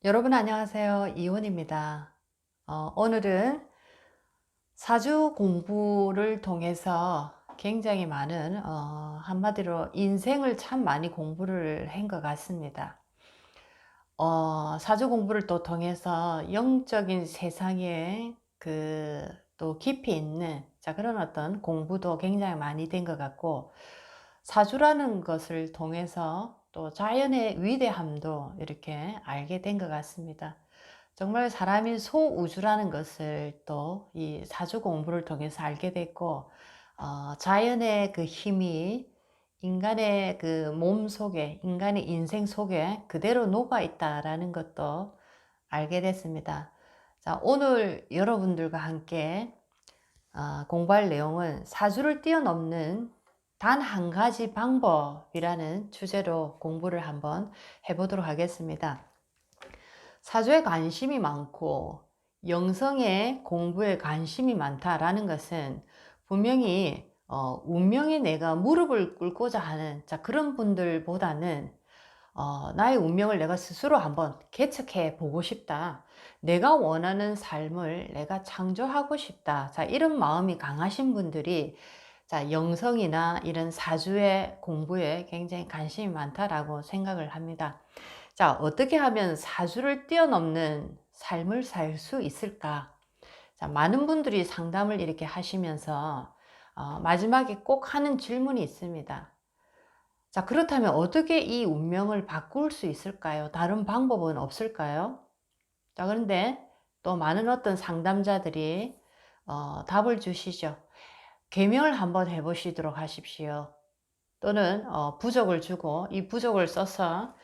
여러분 안녕하세요. 이혼입니다. 오늘은 사주 공부를 통해서 굉장히 많은 한마디로 인생을 참 많이 공부를 한 것 같습니다. 사주 공부를 또 통해서 영적인 세상에 또 깊이 있는 그런 어떤 공부도 굉장히 많이 된 것 같고, 사주라는 것을 통해서 또 자연의 위대함도 이렇게 알게 된 것 같습니다. 정말 사람이 소우주라는 것을 또 이 사주 공부를 통해서 알게 됐고, 자연의 그 힘이 인간의 그 몸 속에, 인간의 인생 속에 그대로 녹아 있다라는 것도 알게 됐습니다. 자, 오늘 여러분들과 함께 공부할 내용은 사주를 뛰어넘는 단 한 가지 방법이라는 주제로 공부를 한번 해보도록 하겠습니다. 사주에 관심이 많고 영성의 공부에 관심이 많다라는 것은 분명히 운명에 내가 무릎을 꿇고자 하는 그런 분들보다는 나의 운명을 내가 스스로 한번 개척해 보고 싶다. 내가 원하는 삶을 내가 창조하고 싶다. 이런 마음이 강하신 분들이 영성이나 이런 사주의 공부에 굉장히 관심이 많다라고 생각을 합니다. 어떻게 하면 사주를 뛰어넘는 삶을 살 수 있을까? 많은 분들이 상담을 이렇게 하시면서 마지막에 꼭 하는 질문이 있습니다. 그렇다면 어떻게 이 운명을 바꿀 수 있을까요? 다른 방법은 없을까요? 그런데 또 많은 어떤 상담자들이 답을 주시죠. 계명을 한번 해보시도록 하십시오. 또는 부적을 주고 이 부적을 써서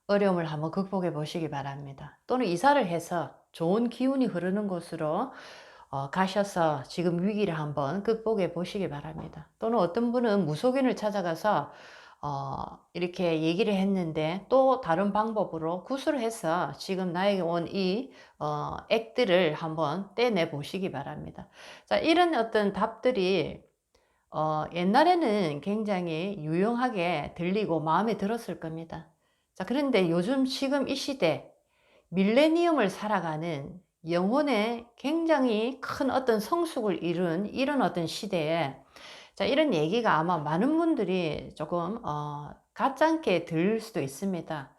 어려움을 한번 극복해 보시기 바랍니다. 또는 이사를 해서 좋은 기운이 흐르는 곳으로 가셔서 지금 위기를 한번 극복해 보시기 바랍니다. 또는 어떤 분은 무속인을 찾아가서 이렇게 얘기를 했는데 또 다른 방법으로 구술을 해서 지금 나에게 온 이 액들을 한번 떼내 보시기 바랍니다. 이런 어떤 답들이 옛날에는 굉장히 유용하게 들리고 마음에 들었을 겁니다. 그런데 요즘 지금 이 시대, 밀레니엄을 살아가는 영혼에 굉장히 큰 어떤 성숙을 이룬 이런 어떤 시대에 이런 얘기가 아마 많은 분들이 조금 가짜게 들을 수도 있습니다.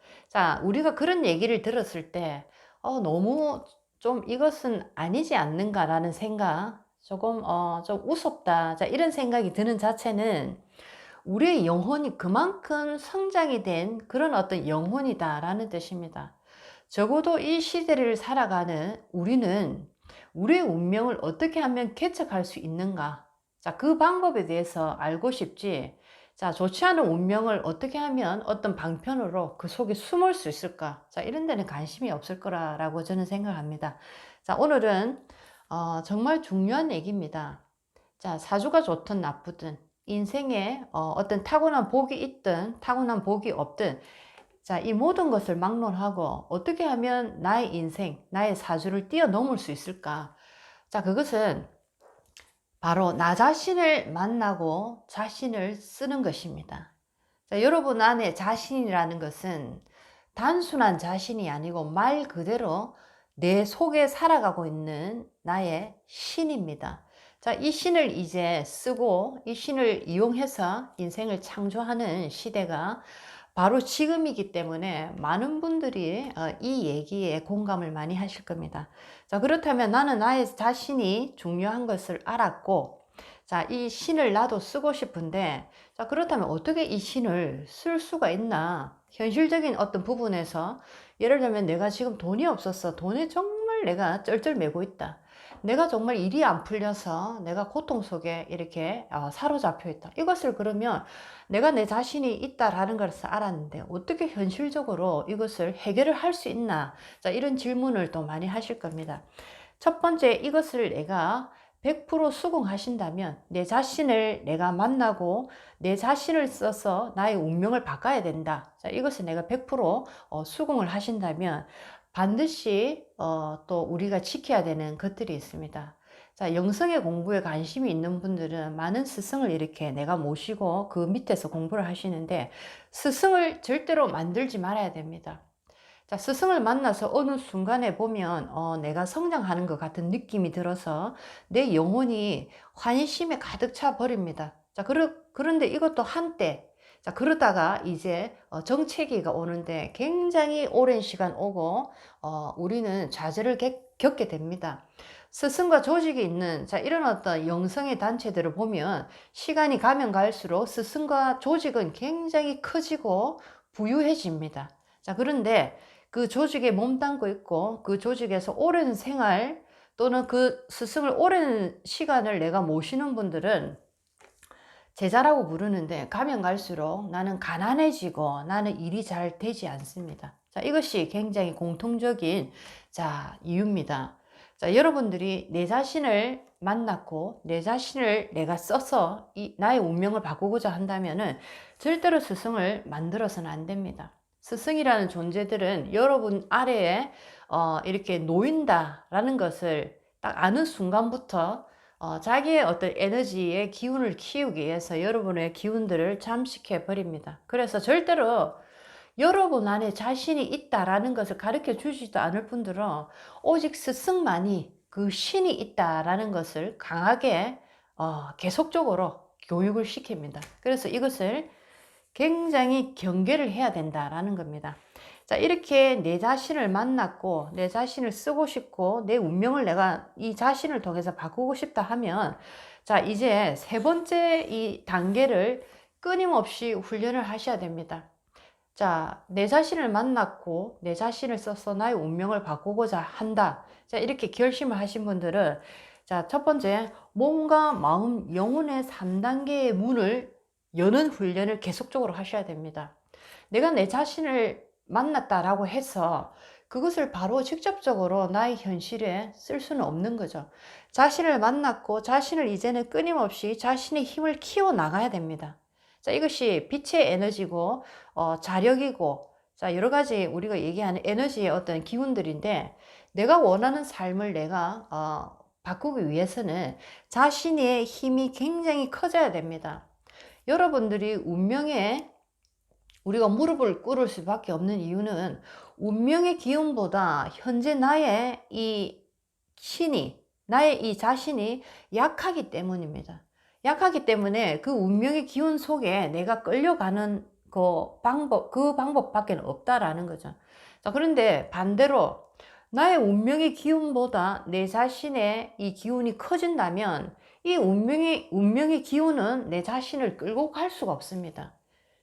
우리가 그런 얘기를 들었을 때 너무 좀 이것은 아니지 않는가라는 생각, 조금 좀 우습다, 이런 생각이 드는 자체는 우리의 영혼이 그만큼 성장이 된 그런 어떤 영혼이다라는 뜻입니다. 적어도 이 시대를 살아가는 우리는 우리의 운명을 어떻게 하면 개척할 수 있는가? 그 방법에 대해서 알고 싶지. 좋지 않은 운명을 어떻게 하면 어떤 방편으로 그 속에 숨을 수 있을까? 이런 데는 관심이 없을 거라고 저는 생각합니다. 오늘은 정말 중요한 얘기입니다. 사주가 좋든 나쁘든 인생에 어떤 타고난 복이 있든 타고난 복이 없든 이 모든 것을 막론하고 어떻게 하면 나의 인생, 나의 사주를 뛰어넘을 수 있을까? 그것은 바로 나 자신을 만나고 자신을 쓰는 것입니다. 여러분 안에 자신이라는 것은 단순한 자신이 아니고 말 그대로 내 속에 살아가고 있는 나의 신입니다. 이 신을 이제 쓰고 이 신을 이용해서 인생을 창조하는 시대가 바로 지금이기 때문에 많은 분들이 이 얘기에 공감을 많이 하실 겁니다. 그렇다면 나는 나의 자신이 중요한 것을 알았고, 이 신을 나도 쓰고 싶은데, 그렇다면 어떻게 이 신을 쓸 수가 있나? 현실적인 어떤 부분에서, 예를 들면 내가 지금 돈이 없었어. 돈에 정말 내가 쩔쩔매고 있다. 내가 정말 일이 안 풀려서 내가 고통 속에 이렇게 사로잡혀 있다. 이것을 그러면 내가 내 자신이 있다라는 것을 알았는데 어떻게 현실적으로 이것을 해결을 할 수 있나? 이런 질문을 또 많이 하실 겁니다. 첫 번째, 이것을 내가 100% 수긍하신다면 내 자신을 내가 만나고 내 자신을 써서 나의 운명을 바꿔야 된다. 이것을 내가 100% 수긍을 하신다면 반드시 또 우리가 지켜야 되는 것들이 있습니다. 영성의 공부에 관심이 있는 분들은 많은 스승을 이렇게 내가 모시고 그 밑에서 공부를 하시는데 스승을 절대로 만들지 말아야 됩니다. 자, 스승을 만나서 어느 순간에 보면 내가 성장하는 것 같은 느낌이 들어서 내 영혼이 환심에 가득 차 버립니다. 자, 그런데 이것도 한때, 자, 그러다가 이제 정체기가 오는데 굉장히 오랜 시간 오고 우리는 좌절을 겪게 됩니다. 스승과 조직이 있는, 자, 이런 어떤 영성의 단체들을 보면 시간이 가면 갈수록 스승과 조직은 굉장히 커지고 부유해집니다. 자, 그런데 그 조직에 몸담고 있고 그 조직에서 오랜 생활 또는 그 스승을 오랜 시간을 내가 모시는 분들은 제자라고 부르는데, 가면 갈수록 나는 가난해지고 나는 일이 잘 되지 않습니다. 자, 이것이 굉장히 공통적인, 자, 이유입니다. 자, 여러분들이 내 자신을 만났고 내 자신을 내가 써서 나의 운명을 바꾸고자 한다면은 절대로 스승을 만들어서는 안 됩니다. 스승이라는 존재들은 여러분 아래에 이렇게 놓인다라는 것을 딱 아는 순간부터 자기의 어떤 에너지의 기운을 키우기 위해서 여러분의 기운들을 잠식해 버립니다. 그래서 절대로 여러분 안에 자신이 있다라는 것을 가르쳐 주지도 않을 뿐더러 오직 스승만이 그 신이 있다라는 것을 강하게 계속적으로 교육을 시킵니다. 그래서 이것을 굉장히 경계를 해야 된다라는 겁니다. 자, 이렇게 내 자신을 만났고 내 자신을 쓰고 싶고 내 운명을 내가 이 자신을 통해서 바꾸고 싶다 하면, 자, 이제 세 번째 이 단계를 끊임없이 훈련을 하셔야 됩니다. 자, 내 자신을 만났고 내 자신을 써서 나의 운명을 바꾸고자 한다. 자, 이렇게 결심을 하신 분들은, 자, 첫 번째, 몸과 마음, 영혼의 3단계의 문을 여는 훈련을 계속적으로 하셔야 됩니다. 내가 내 자신을 만났다라고 해서 그것을 바로 직접적으로 나의 현실에 쓸 수는 없는 거죠. 자신을 만났고 자신을 이제는 끊임없이 자신의 힘을 키워 나가야 됩니다. 자, 이것이 빛의 에너지고 자력이고, 자, 여러 가지 우리가 얘기하는 에너지의 어떤 기운들인데, 내가 원하는 삶을 내가 바꾸기 위해서는 자신의 힘이 굉장히 커져야 됩니다. 여러분들이 운명에 우리가 무릎을 꿇을 수밖에 없는 이유는 운명의 기운보다 현재 나의 이 신이, 나의 이 자신이 약하기 때문입니다. 약하기 때문에 그 운명의 기운 속에 내가 끌려가는 그 방법밖에 없다라는 거죠. 자, 그런데 반대로 나의 운명의 기운보다 내 자신의 이 기운이 커진다면 이 운명의 기운은 내 자신을 끌고 갈 수가 없습니다.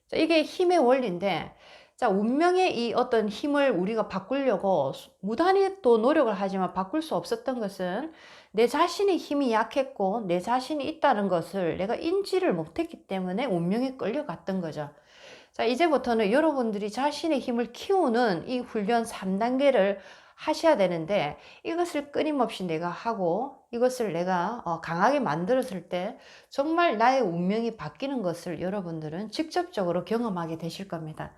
자, 이게 힘의 원리인데, 자, 운명의 이 어떤 힘을 우리가 바꾸려고 무단히 또 노력을 하지만 바꿀 수 없었던 것은 내 자신의 힘이 약했고 내 자신이 있다는 것을 내가 인지를 못했기 때문에 운명에 끌려갔던 거죠. 자, 이제부터는 여러분들이 자신의 힘을 키우는 이 훈련 3단계를 하셔야 되는데, 이것을 끊임없이 내가 하고 이것을 내가 강하게 만들었을 때 정말 나의 운명이 바뀌는 것을 여러분들은 직접적으로 경험하게 되실 겁니다.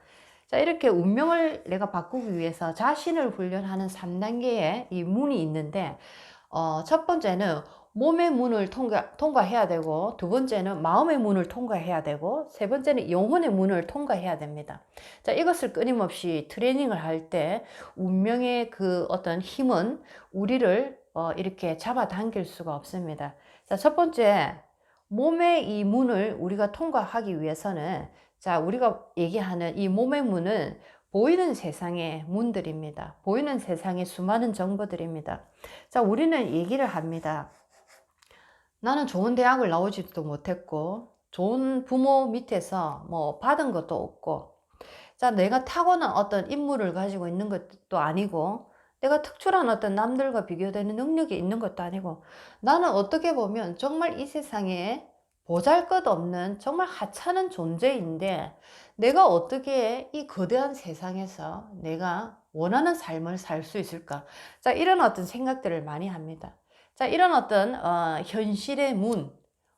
자, 이렇게 운명을 내가 바꾸기 위해서 자신을 훈련하는 3단계의 이 문이 있는데, 첫 번째는 몸의 문을 통과해야 되고, 두 번째는 마음의 문을 통과해야 되고, 세 번째는 영혼의 문을 통과해야 됩니다. 자, 이것을 끊임없이 트레이닝을 할 때 운명의 그 어떤 힘은 우리를 이렇게 잡아당길 수가 없습니다. 자, 첫 번째, 몸의 이 문을 우리가 통과하기 위해서는, 자, 우리가 얘기하는 이 몸의 문은 보이는 세상의 문들입니다. 보이는 세상의 수많은 정보들입니다. 자, 우리는 얘기를 합니다. 나는 좋은 대학을 나오지도 못했고, 좋은 부모 밑에서 뭐 받은 것도 없고, 자, 내가 타고난 어떤 인물을 가지고 있는 것도 아니고, 내가 특출한 어떤 남들과 비교되는 능력이 있는 것도 아니고, 나는 어떻게 보면 정말 이 세상에 보잘것없는 정말 하찮은 존재인데, 내가 어떻게 이 거대한 세상에서 내가 원하는 삶을 살 수 있을까? 자, 이런 어떤 생각들을 많이 합니다. 자, 이런 어떤 현실의 문,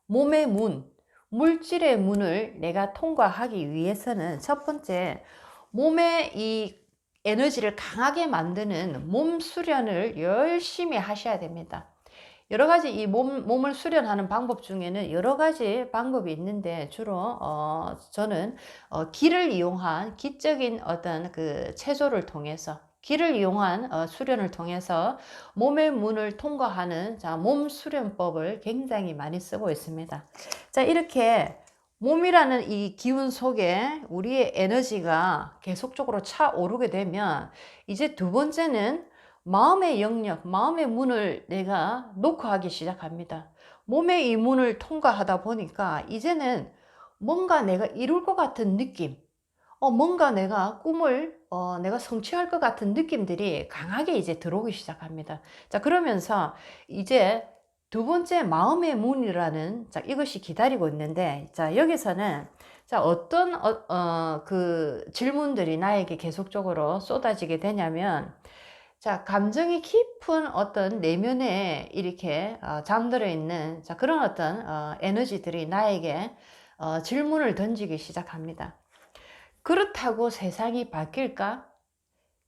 몸의 문, 물질의 문을 내가 통과하기 위해서는 첫 번째, 몸의 이 에너지를 강하게 만드는 몸 수련을 열심히 하셔야 됩니다. 여러 가지 이 몸을 수련하는 방법 중에는 여러 가지 방법이 있는데 주로 저는 기를 이용한 기적인 어떤 그 체조를 통해서 기를 이용한 수련을 통해서 몸의 문을 통과하는 몸 수련법을 굉장히 많이 쓰고 있습니다. 자, 이렇게 몸이라는 이 기운 속에 우리의 에너지가 계속적으로 차오르게 되면 이제 두 번째는 마음의 영역, 마음의 문을 내가 녹화하기 시작합니다. 몸의 이 문을 통과하다 보니까 이제는 뭔가 내가 이룰 것 같은 느낌, 뭔가 내가 꿈을 내가 성취할 것 같은 느낌들이 강하게 이제 들어오기 시작합니다. 자, 그러면서 이제 두 번째 마음의 문이라는 이것이 기다리고 있는데, 자, 여기서는 자, 어떤 그 질문들이 나에게 계속적으로 쏟아지게 되냐면, 자, 감정이 깊은 어떤 내면에 이렇게 잠들어 있는 그런 어떤 에너지들이 나에게 질문을 던지기 시작합니다. 그렇다고 세상이 바뀔까?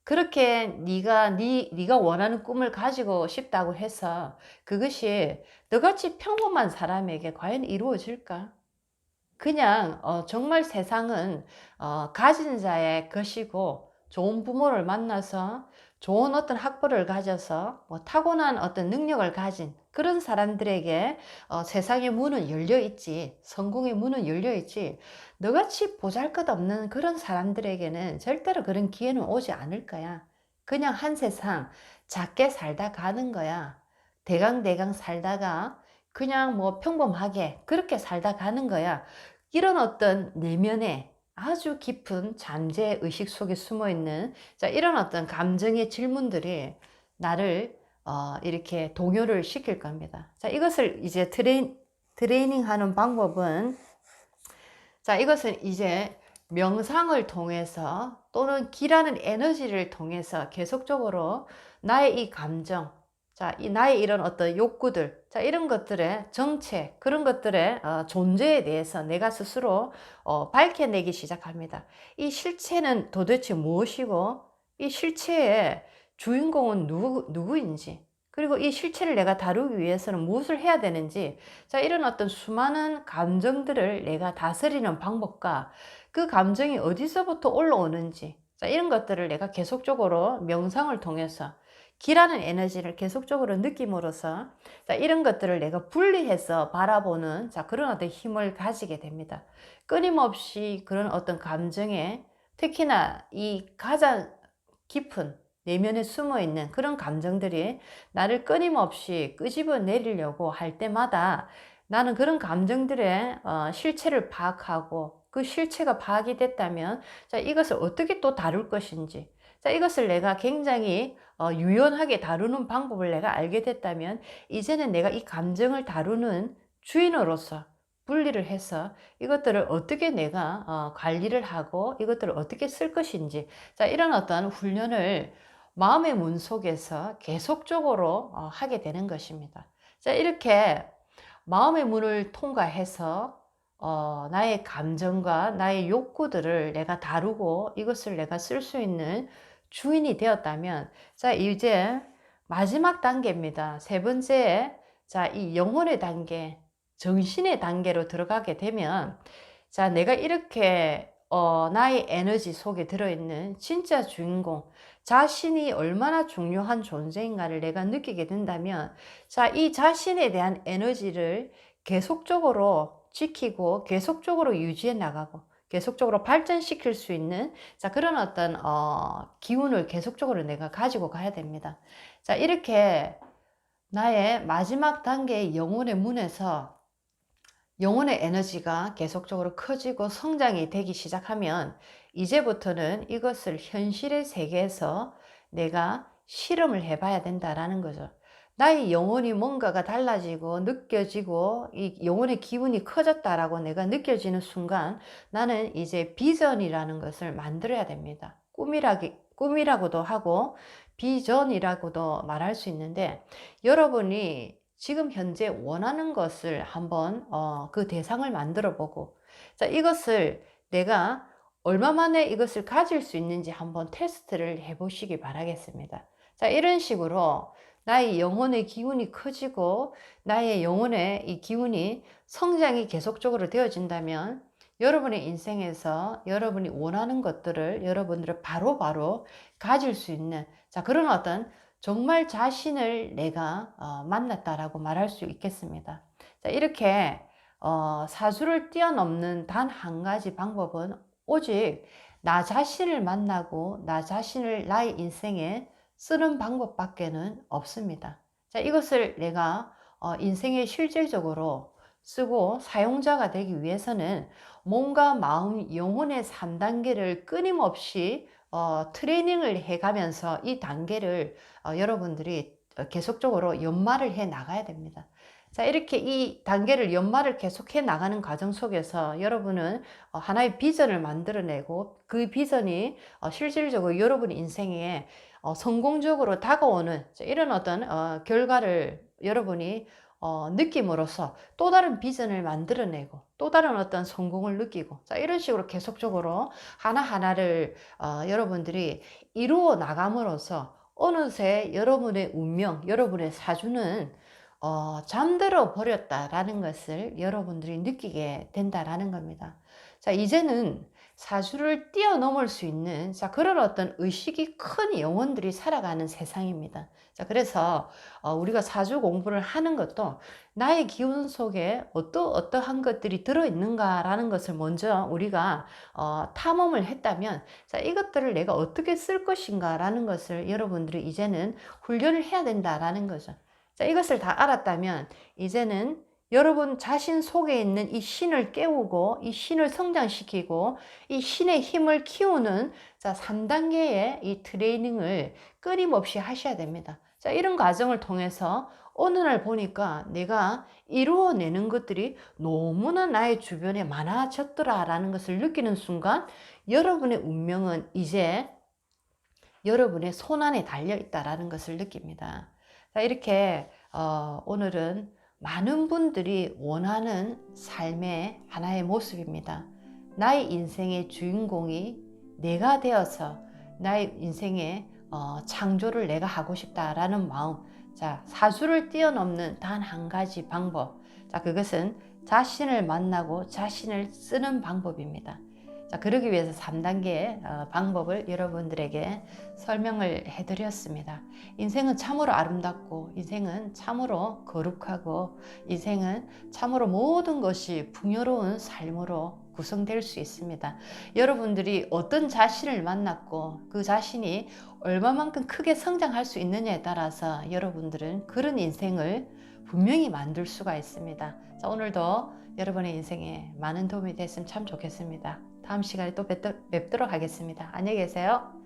그렇게 네가 원하는 꿈을 가지고 싶다고 해서 그것이 너같이 평범한 사람에게 과연 이루어질까? 그냥 정말 세상은 가진 자의 것이고, 좋은 부모를 만나서 좋은 어떤 학벌을 가져서 타고난 어떤 능력을 가진 그런 사람들에게 세상의 문은 열려 있지, 성공의 문은 열려 있지, 너같이 보잘것없는 그런 사람들에게는 절대로 그런 기회는 오지 않을 거야. 그냥 한 세상 작게 살다 가는 거야. 대강대강 살다가 그냥 평범하게 그렇게 살다 가는 거야. 이런 어떤 내면에 아주 깊은 잠재 의식 속에 숨어 있는 이런 어떤 감정의 질문들이 나를 이렇게 동요를 시킬 겁니다. 자, 이것을 이제 트레이닝 하는 방법은, 자, 이것은 이제 명상을 통해서 또는 기라는 에너지를 통해서 계속적으로 나의 이 감정, 자, 이 나의 이런 어떤 욕구들, 자, 이런 것들의 정체, 그런 것들의 존재에 대해서 내가 스스로 밝혀내기 시작합니다. 이 실체는 도대체 무엇이고, 이 실체의 주인공은 누구인지, 그리고 이 실체를 내가 다루기 위해서는 무엇을 해야 되는지, 자, 이런 어떤 수많은 감정들을 내가 다스리는 방법과 그 감정이 어디서부터 올라오는지, 자, 이런 것들을 내가 계속적으로 명상을 통해서 기라는 에너지를 계속적으로 느낌으로써 자, 이런 것들을 내가 분리해서 바라보는 그런 어떤 힘을 가지게 됩니다. 끊임없이 그런 어떤 감정에, 특히나 이 가장 깊은 내면에 숨어 있는 그런 감정들이 나를 끊임없이 끄집어 내리려고 할 때마다 나는 그런 감정들의 실체를 파악하고, 그 실체가 파악이 됐다면 자, 이것을 어떻게 또 다룰 것인지, 자, 이것을 내가 굉장히 유연하게 다루는 방법을 내가 알게 됐다면 이제는 내가 이 감정을 다루는 주인으로서 분리를 해서 이것들을 어떻게 내가 관리를 하고 이것들을 어떻게 쓸 것인지, 자, 이런 어떤 훈련을 마음의 문 속에서 계속적으로 하게 되는 것입니다. 자, 이렇게 마음의 문을 통과해서 나의 감정과 나의 욕구들을 내가 다루고 이것을 내가 쓸 수 있는 주인이 되었다면, 자, 이제 마지막 단계입니다. 세 번째, 자, 이 영혼의 단계, 정신의 단계로 들어가게 되면, 자, 내가 이렇게 나의 에너지 속에 들어있는 진짜 주인공, 자신이 얼마나 중요한 존재인가를 내가 느끼게 된다면, 자, 이 자신에 대한 에너지를 계속적으로 지키고 계속적으로 유지해 나가고 계속적으로 발전시킬 수 있는 그런 어떤 기운을 계속적으로 내가 가지고 가야 됩니다. 자, 이렇게 나의 마지막 단계의 영혼의 문에서 영혼의 에너지가 계속적으로 커지고 성장이 되기 시작하면 이제부터는 이것을 현실의 세계에서 내가 실험을 해봐야 된다라는 거죠. 나의 영혼이 뭔가가 달라지고 느껴지고 이 영혼의 기분이 커졌다라고 내가 느껴지는 순간 나는 이제 비전이라는 것을 만들어야 됩니다. 꿈이라고도 하고 비전이라고도 말할 수 있는데, 여러분이 지금 현재 원하는 것을 한번 그 대상을 만들어 보고, 자, 이것을 내가 얼마 만에 이것을 가질 수 있는지 한번 테스트를 해 보시기 바라겠습니다. 자, 이런 식으로 나의 영혼의 기운이 커지고 나의 영혼의 이 기운이 성장이 계속적으로 되어진다면 여러분의 인생에서 여러분이 원하는 것들을 여러분들은 바로바로 가질 수 있는 그런 어떤 정말 자신을 내가 만났다라고 말할 수 있겠습니다. 이렇게 사주를 뛰어넘는 단 한 가지 방법은 오직 나 자신을 만나고 나 자신을 나의 인생에 쓰는 방법밖에는 없습니다. 이것을 내가 인생에 실질적으로 쓰고 사용자가 되기 위해서는 몸과 마음, 영혼의 3단계를 끊임없이 트레이닝을 해가면서 이 단계를 여러분들이 계속적으로 연마를 해 나가야 됩니다. 이렇게 이 단계를 연마를 계속해 나가는 과정 속에서 여러분은 하나의 비전을 만들어내고 그 비전이 실질적으로 여러분 인생에 성공적으로 다가오는 이런 어떤 결과를 여러분이 느낌으로써 또 다른 비전을 만들어내고 또 다른 어떤 성공을 느끼고 이런 식으로 계속적으로 하나하나를 여러분들이 이루어 나감으로써 어느새 여러분의 운명, 여러분의 사주는 잠들어 버렸다라는 것을 여러분들이 느끼게 된다라는 겁니다. 이제는 사주를 뛰어넘을 수 있는 그런 어떤 의식이 큰 영혼들이 살아가는 세상입니다. 그래서 우리가 사주 공부를 하는 것도 나의 기운 속에 어떠한 것들이 들어있는가라는 것을 먼저 우리가 탐험을 했다면 이것들을 내가 어떻게 쓸 것인가 라는 것을 여러분들이 이제는 훈련을 해야 된다라는 거죠. 이것을 다 알았다면 이제는 여러분 자신 속에 있는 이 신을 깨우고 이 신을 성장시키고 이 신의 힘을 키우는 3단계의 이 트레이닝을 끊임없이 하셔야 됩니다. 이런 과정을 통해서 어느 날 보니까 내가 이루어내는 것들이 너무나 나의 주변에 많아졌더라라는 것을 느끼는 순간 여러분의 운명은 이제 여러분의 손안에 달려 있다라는 것을 느낍니다. 이렇게 오늘은 많은 분들이 원하는 삶의 하나의 모습입니다. 나의 인생의 주인공이 내가 되어서 나의 인생의 창조를 내가 하고 싶다라는 마음. 사주를 뛰어넘는 단 한 가지 방법. 그것은 자신을 만나고 자신을 쓰는 방법입니다. 그러기 위해서 3단계의 방법을 여러분들에게 설명을 해드렸습니다. 인생은 참으로 아름답고 인생은 참으로 거룩하고 인생은 참으로 모든 것이 풍요로운 삶으로 구성될 수 있습니다. 여러분들이 어떤 자신을 만났고 그 자신이 얼마만큼 크게 성장할 수 있느냐에 따라서 여러분들은 그런 인생을 분명히 만들 수가 있습니다. 오늘도 여러분의 인생에 많은 도움이 됐으면 참 좋겠습니다. 다음 시간에 또 뵙도록 하겠습니다. 안녕히 계세요.